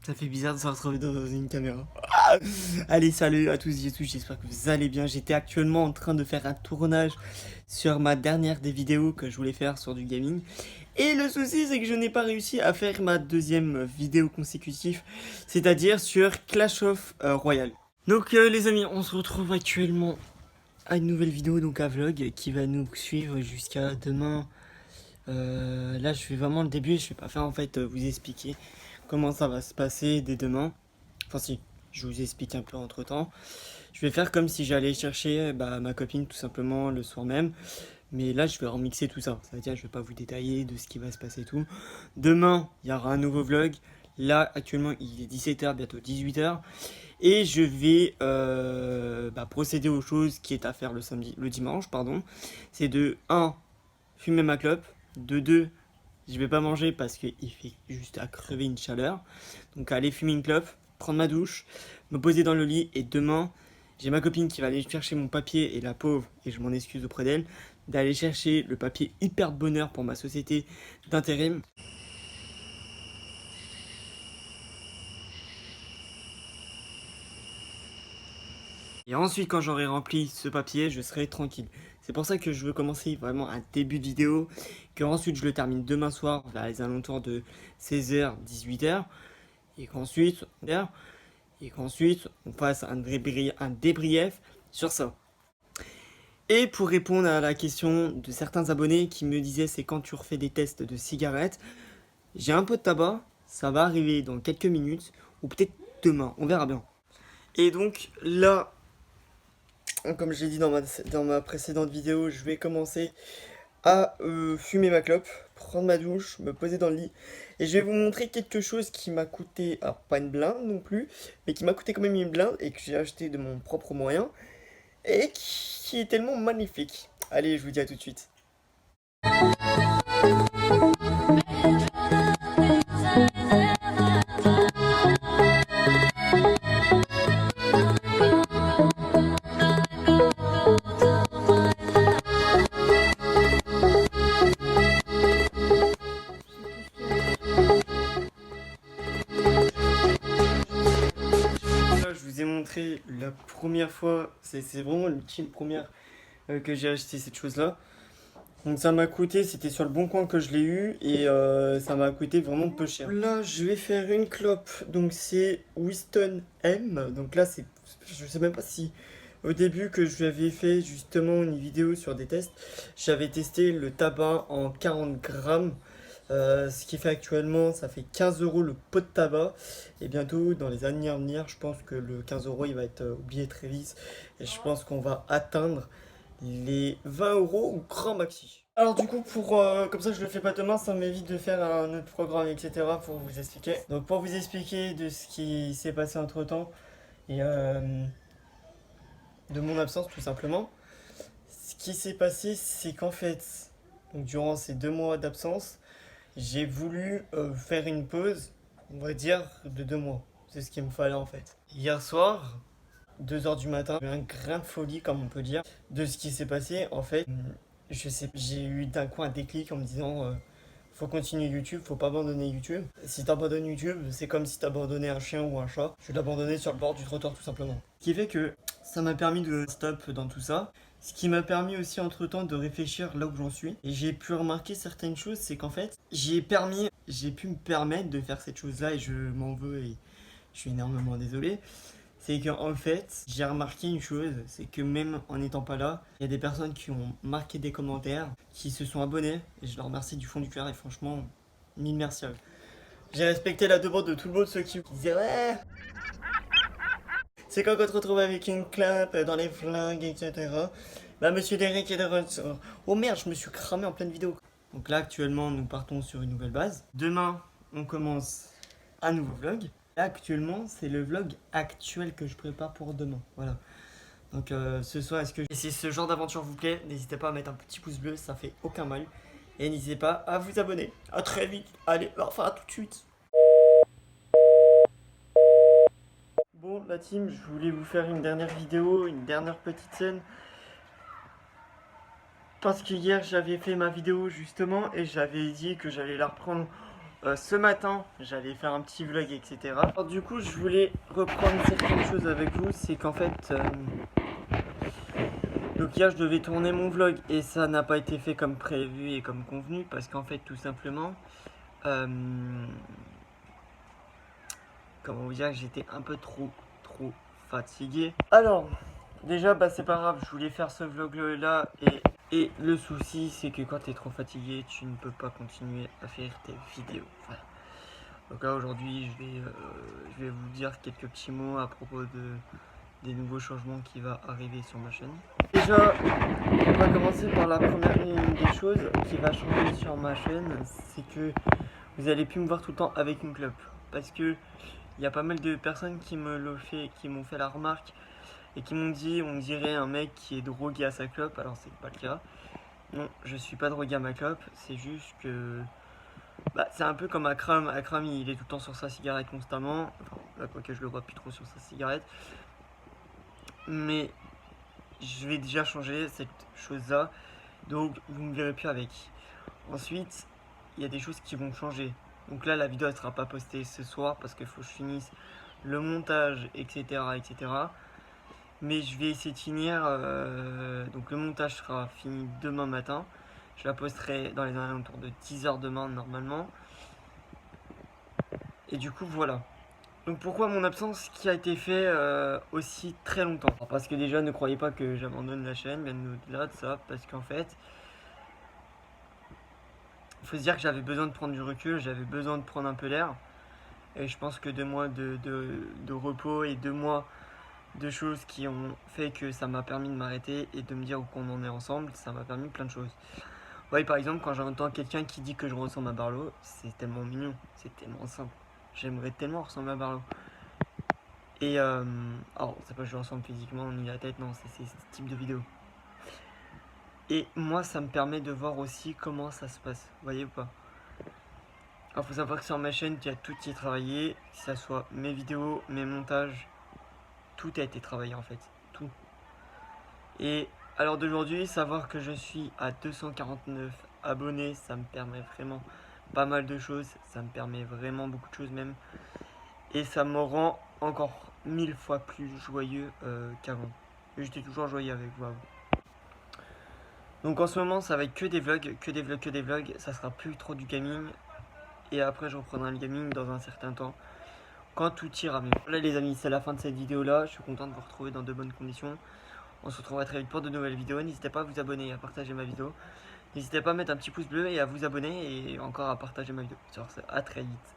Ça fait bizarre de se retrouver dans une caméra. Allez, salut à tous et tous, j'espère que vous allez bien. J'étais actuellement en train de faire un tournage sur ma dernière des vidéos que je voulais faire sur du gaming. Et le souci, c'est que je n'ai pas réussi à faire ma deuxième vidéo consécutive, c'est-à-dire sur Clash of Royale. Donc les amis, on se retrouve actuellement à une nouvelle vidéo, donc un vlog qui va nous suivre jusqu'à demain. Là, je fais vraiment le début, je vais pas faire en fait vous expliquer comment ça va se passer dès demain. Enfin si, je vous explique un peu entre temps. Je vais faire comme si j'allais chercher ma copine tout simplement le soir même. Mais là je vais remixer tout ça. C'est-à-dire je vais pas vous détailler de ce qui va se passer et tout. Demain, il y aura un nouveau vlog. Là actuellement il est 17h, bientôt 18h. Et je vais procéder aux choses qui est à faire le dimanche, pardon. C'est de 1, fumer ma clope. De 2, je vais pas manger parce qu'il fait juste à crever une chaleur. Donc aller fumer une clope, prendre ma douche, me poser dans le lit et demain, j'ai ma copine qui va aller chercher mon papier et la pauvre, et je m'en excuse auprès d'elle, d'aller chercher le papier hyper de bonheur pour ma société d'intérim. Et ensuite, quand j'aurai rempli ce papier, je serai tranquille. C'est pour ça que je veux commencer vraiment un début de vidéo, que ensuite je le termine demain soir vers les alentours de 16h, 18h, et qu'ensuite on fasse un débrief sur ça. Et pour répondre à la question de certains abonnés qui me disaient c'est quand tu refais des tests de cigarettes, j'ai un peu de tabac, ça va arriver dans quelques minutes, ou peut-être demain, on verra bien. Et donc là, comme j'ai dit dans ma précédente vidéo, je vais commencer à fumer ma clope, prendre ma douche, me poser dans le lit. Et je vais vous montrer quelque chose qui m'a coûté, alors pas une blinde non plus, mais qui m'a coûté quand même une blinde et que j'ai acheté de mon propre moyen. Et qui est tellement magnifique. Allez, je vous dis à tout de suite. Là, je vous ai montré la première fois, c'est vraiment l'ultime première que j'ai acheté cette chose-là. Donc ça m'a coûté, c'était sur le Bon Coin que je l'ai eu et ça m'a coûté vraiment peu cher. Là, je vais faire une clope, donc c'est Winston M. Donc là, je sais même pas si au début que je lui avais fait justement une vidéo sur des tests, j'avais testé le tabac en 40 grammes. Ce qui fait actuellement, ça fait 15 € le pot de tabac. Et bientôt, dans les années à venir, je pense que le 15 € il va être oublié très vite. Et je pense qu'on va atteindre les 20 € au grand maxi. Alors du coup, comme ça je le fais pas demain, ça m'évite de faire un autre programme, etc. pour vous expliquer. Donc pour vous expliquer de ce qui s'est passé entre temps et de mon absence tout simplement. Ce qui s'est passé, c'est qu'en fait, donc, durant ces 2 mois d'absence, j'ai voulu faire une pause, on va dire, de 2 mois. C'est ce qu'il me fallait en fait. Hier soir, 2h du matin, j'ai eu un grain de folie, comme on peut dire, de ce qui s'est passé. En fait, je sais, j'ai eu d'un coup un déclic en me disant faut continuer YouTube, faut pas abandonner YouTube. Si t'abandonnes YouTube, c'est comme si t'abandonnais un chien ou un chat. Je vais l'abandonner sur le bord du trottoir tout simplement. Ce qui fait que ça m'a permis de stop dans tout ça. Ce qui m'a permis aussi entre temps de réfléchir là où j'en suis. Et j'ai pu remarquer certaines choses, c'est qu'en fait, j'ai pu me permettre de faire cette chose-là et je m'en veux et je suis énormément désolé. C'est qu'en fait, j'ai remarqué une chose, c'est que même en n'étant pas là, il y a des personnes qui ont marqué des commentaires, qui se sont abonnés, et je leur remercie du fond du cœur, et franchement, mille merci à eux. J'ai respecté la demande de tout le monde, ceux qui disaient ouais, c'est quand on te retrouve avec une clap dans les flingues, etc. Bah monsieur Derek est de retour. Oh merde, je me suis cramé en pleine vidéo. Donc là actuellement nous partons sur une nouvelle base. Demain on commence un nouveau vlog. Là actuellement c'est le vlog actuel que je prépare pour demain. Voilà. Donc ce soir et si ce genre d'aventure vous plaît, n'hésitez pas à mettre un petit pouce bleu, ça fait aucun mal. Et n'hésitez pas à vous abonner. À très vite. Allez, enfin à tout de suite. Bon, la team, je voulais vous faire une dernière vidéo, une dernière petite scène. Parce que hier, j'avais fait ma vidéo justement et j'avais dit que j'allais la reprendre ce matin, j'allais faire un petit vlog, etc. Alors, du coup, je voulais reprendre certaines choses avec vous. C'est qu'en fait, donc hier, je devais tourner mon vlog et ça n'a pas été fait comme prévu et comme convenu parce qu'en fait, tout simplement, comment vous dire, j'étais un peu trop fatigué. Alors, déjà, bah c'est pas grave, je voulais faire ce vlog là et le souci, c'est que quand t'es trop fatigué, tu ne peux pas continuer à faire tes vidéos. Voilà. Donc là, aujourd'hui, je vais vous dire quelques petits mots à propos des nouveaux changements qui va arriver sur ma chaîne. Déjà, on va commencer par la première des choses qui va changer sur ma chaîne, c'est que vous allez plus me voir tout le temps avec une clope. Parce que il y a pas mal de personnes qui m'ont fait la remarque et qui m'ont dit on dirait un mec qui est drogué à sa clope. Alors c'est pas le cas. Non, je suis pas drogué à ma clope, c'est juste que bah, c'est un peu comme Akram. Akram il est tout le temps sur sa cigarette constamment. Enfin, là quoique je le vois plus trop sur sa cigarette. Mais je vais déjà changer cette chose là. Donc vous me verrez plus avec. Ensuite, il y a des choses qui vont changer. Donc là, la vidéo elle sera pas postée ce soir parce qu'il faut que je finisse le montage, etc., etc. Mais je vais essayer de finir. Donc le montage sera fini demain matin. Je la posterai dans les alentours de 10h demain normalement. Et du coup, voilà. Donc pourquoi mon absence qui a été fait aussi très longtemps? Parce que déjà, ne croyez pas que j'abandonne la chaîne, bien au-delà de ça. Parce qu'en fait, il faut se dire que j'avais besoin de prendre du recul, j'avais besoin de prendre un peu l'air. Et je pense que 2 mois de repos et 2 mois de choses qui ont fait que ça m'a permis de m'arrêter et de me dire qu'on en est ensemble, ça m'a permis plein de choses. Vous voyez, par exemple, quand j'entends quelqu'un qui dit que je ressemble à Barlow, c'est tellement mignon, c'est tellement simple. J'aimerais tellement ressembler à Barlow. Et alors, c'est pas que je ressemble physiquement ni la tête, non, c'est ce type de vidéo. Et moi, ça me permet de voir aussi comment ça se passe, vous voyez ou pas? Alors, faut savoir que sur ma chaîne, il y a tout qui est travaillé, que ce soit mes vidéos, mes montages, tout a été travaillé en fait, tout. Et à l'heure d'aujourd'hui, savoir que je suis à 249 abonnés, ça me permet vraiment pas mal de choses, ça me permet vraiment beaucoup de choses même. Et ça me rend encore 1000 fois plus joyeux qu'avant. Et j'étais toujours joyeux avec vous avant. Donc en ce moment, ça va être que des vlogs, que des vlogs, que des vlogs. Ça sera plus trop du gaming. Et après, je reprendrai le gaming dans un certain temps, quand tout ira mieux. Voilà les amis, c'est la fin de cette vidéo là. Je suis content de vous retrouver dans de bonnes conditions. On se retrouvera très vite pour de nouvelles vidéos. N'hésitez pas à vous abonner et à partager ma vidéo. N'hésitez pas à mettre un petit pouce bleu et à vous abonner et encore à partager ma vidéo. Alors, à très vite.